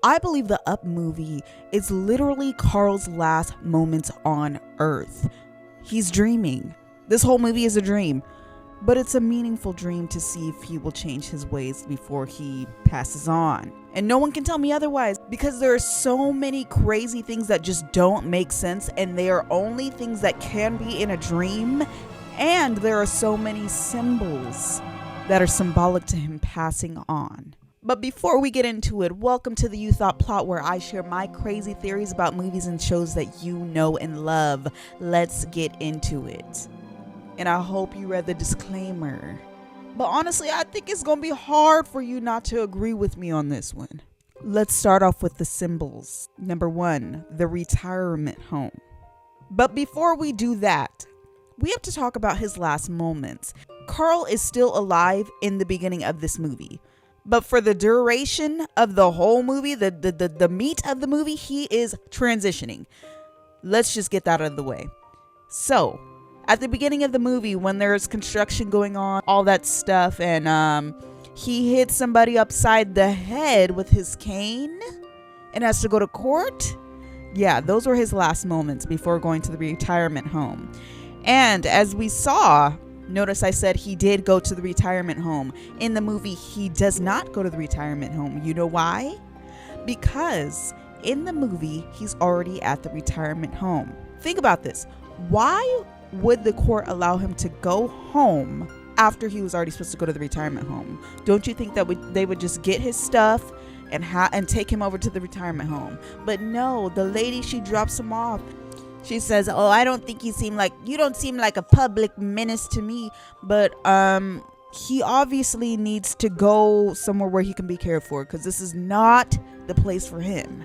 I believe the Up movie is literally Carl's last moments on Earth. He's dreaming. This whole movie is a dream, but it's a meaningful dream to see if he will change his ways before he passes on. And no one can tell me otherwise, because there are so many crazy things that just don't make sense, and they are only things that can be in a dream. And there are so many symbols that are symbolic to him passing on. But before we get into it, welcome to the You Thought Plot, where I share my crazy theories about movies and shows that you know and love. Let's get into it. And I hope you read the disclaimer. But honestly, I think it's going to be hard for you not to agree with me on this one. Let's start off with the symbols. Number 1, the retirement home. But before we do that, we have to talk about his last moments. Carl is still alive in the beginning of this movie. But for the duration of the whole movie, the meat of the movie, he is transitioning. Let's just get that out of the way. So, at the beginning of the movie, when there's construction going on, all that stuff, and he hits somebody upside the head with his cane and has to go to court. Yeah, those were his last moments before going to the retirement home. And as we saw, notice I said he did go to the retirement home. In the movie, he does not go to the retirement home. You know why? Because in the movie, he's already at the retirement home. Think about this. Why would the court allow him to go home after he was already supposed to go to the retirement home? Don't you think that they would just get his stuff and take him over to the retirement home? But no, the lady, she drops him off. She says, "Oh, I don't think you don't seem like a public menace to me, but he obviously needs to go somewhere where he can be cared for, because this is not the place for him."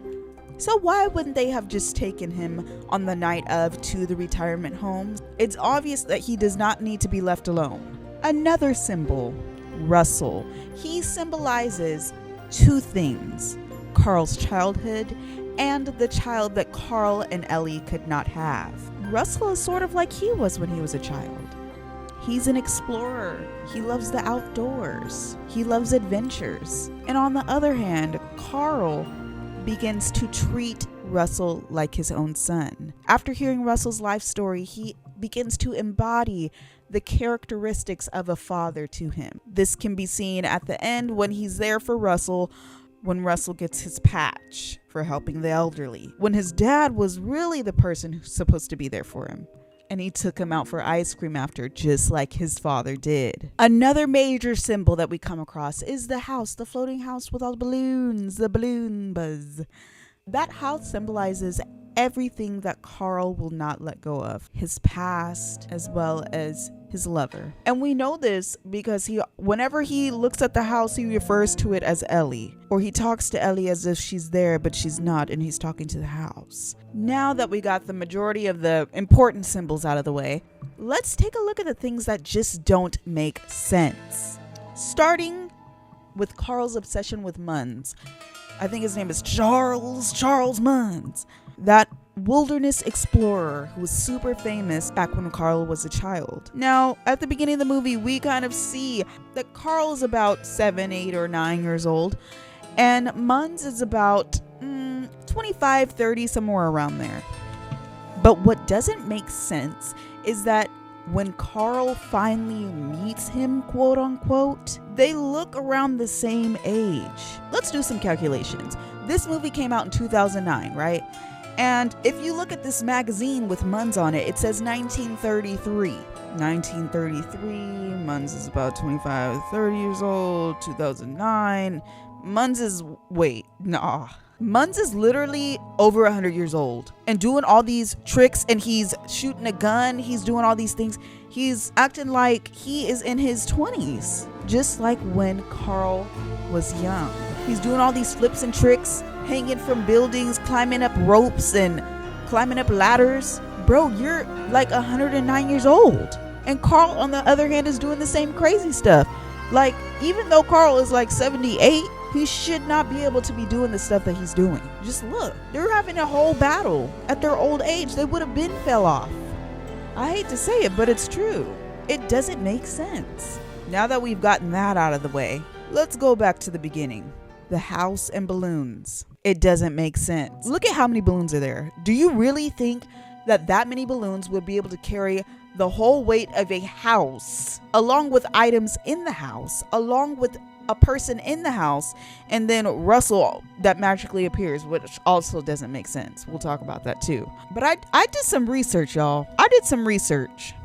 So why wouldn't they have just taken him on the night of to the retirement home? It's obvious that he does not need to be left alone. Another symbol, Russell. He symbolizes 2 things: Carl's childhood and the child that Carl and Ellie could not have. Russell is sort of like he was when he was a child. He's an explorer. He loves the outdoors. He loves adventures. And on the other hand, Carl begins to treat Russell like his own son. After hearing Russell's life story, he begins to embody the characteristics of a father to him. This can be seen at the end when he's there for Russell, when Russell gets his patch for helping the elderly, when his dad was really the person who's supposed to be there for him, and he took him out for ice cream after, just like his father did. Another major symbol that we come across is the house, the floating house with all the balloons, the balloon buzz. That house symbolizes everything that Carl will not let go of, his past as well as his lover. And we know this because whenever he looks at the house, he refers to it as Ellie, or he talks to Ellie as if she's there but she's not, and he's talking to the house. Now that we got the majority of the important symbols out of the way, let's take a look at the things that just don't make sense. Starting with Carl's obsession with Munns. I think his name is Charles Munns. That wilderness explorer who was super famous back when Carl was a child. Now, at the beginning of the movie, we kind of see that Carl is about 7, 8, or 9 years old, and Munns is about 25, 30, somewhere around there. But what doesn't make sense is that when Carl finally meets him, quote unquote, they look around the same age. Let's do some calculations. This movie came out in 2009, right? And if you look at this magazine with Munns on it, it says 1933. 1933, Munns is about 25, 30 years old, 2009. Munns is literally over 100 years old and doing all these tricks, and he's shooting a gun. He's doing all these things. He's acting like he is in his 20s, just like when Carl was young. He's doing all these flips and tricks, hanging from buildings, climbing up ropes and climbing up ladders. Bro, you're like 109 years old. And Carl, on the other hand, is doing the same crazy stuff. Like, even though Carl is like 78, he should not be able to be doing the stuff that he's doing. Just look, they're having a whole battle. At their old age, they would have been fell off. I hate to say it, but it's true. It doesn't make sense. Now that we've gotten that out of the way, let's go back to the beginning. the house and balloons. It doesn't make sense. Look at how many balloons are there. Do you really think that many balloons would be able to carry the whole weight of a house, along with items in the house, along with a person in the house, and then Russell that magically appears, which also doesn't make sense. We'll talk about that too. But I did some research, y'all. I did some research.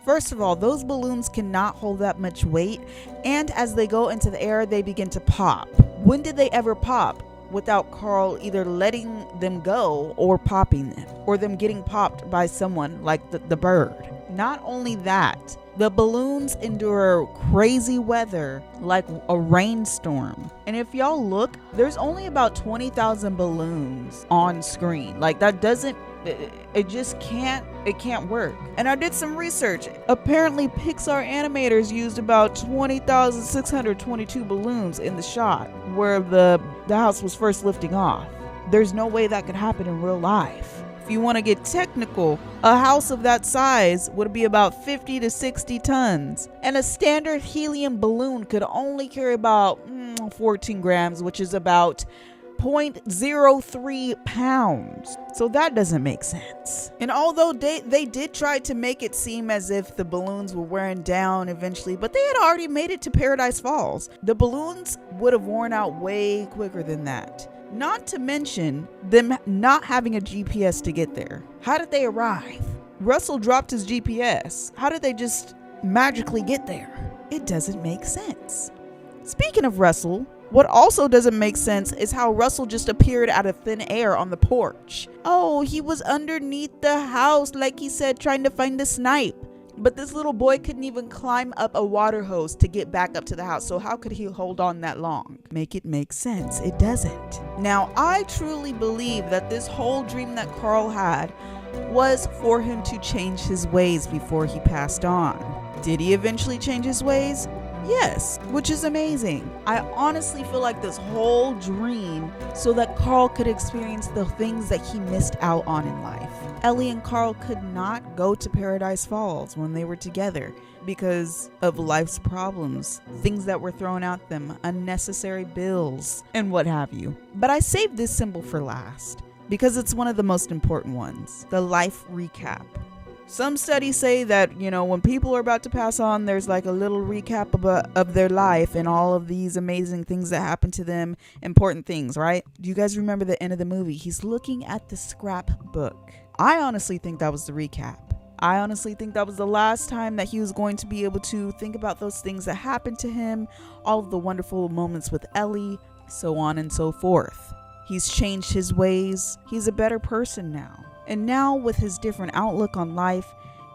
First of all, those balloons cannot hold that much weight, and as they go into the air, they begin to pop. When did they ever pop without Carl either letting them go or popping them, or them getting popped by someone like the bird? Not only that, the balloons endure crazy weather like a rainstorm. And if y'all look, there's only about 20,000 balloons on screen. Like that doesn't, it just can't work. And I did some research. Apparently Pixar animators used about 20,622 balloons in the shot where the house was first lifting off. There's no way that could happen in real life. If you want to get technical, a house of that size would be about 50 to 60 tons. And a standard helium balloon could only carry about 14 grams, which is about 0.03 pounds. So that doesn't make sense. And although they did try to make it seem as if the balloons were wearing down eventually, but they had already made it to Paradise Falls. The balloons would have worn out way quicker than that. Not to mention them not having a GPS to get there. How did they arrive? Russell dropped his GPS. How did they just magically get there? It doesn't make sense. Speaking of Russell, what also doesn't make sense is how Russell just appeared out of thin air on the porch. Oh, he was underneath the house, like he said, trying to find the snipe. But this little boy couldn't even climb up a water hose to get back up to the house. So how could he hold on that long? Make it make sense. It doesn't. Now, I truly believe that this whole dream that Carl had was for him to change his ways before he passed on. Did he eventually change his ways? Yes, which is amazing. I honestly feel like this whole dream so that Carl could experience the things that he missed out on in life. Ellie and Carl could not go to Paradise Falls when they were together because of life's problems, things that were thrown at them, unnecessary bills, and what have you. But I saved this symbol for last because it's one of the most important ones, the life recap. Some studies say that, when people are about to pass on, there's like a little recap of their life and all of these amazing things that happen to them, important things, right? Do you guys remember the end of the movie? He's looking at the scrapbook. I honestly think that was the recap. I honestly think that was the last time that he was going to be able to think about those things that happened to him, all of the wonderful moments with Ellie, so on and so forth. He's changed his ways. He's a better person now. And now with his different outlook on life,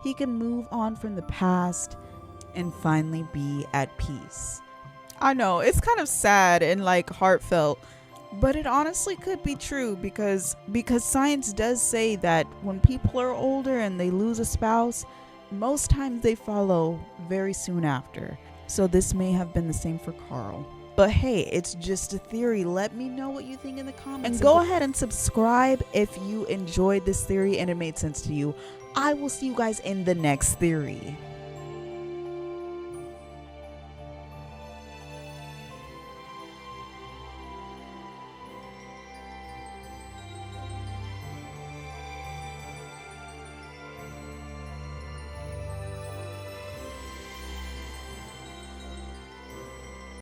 he can move on from the past and finally be at peace. I know, it's kind of sad and like heartfelt, but it honestly could be true because science does say that when people are older and they lose a spouse, most times they follow very soon after. So this may have been the same for Carl. But hey, it's just a theory. Let me know what you think in the comments. And go ahead and subscribe if you enjoyed this theory and it made sense to you. I will see you guys in the next theory.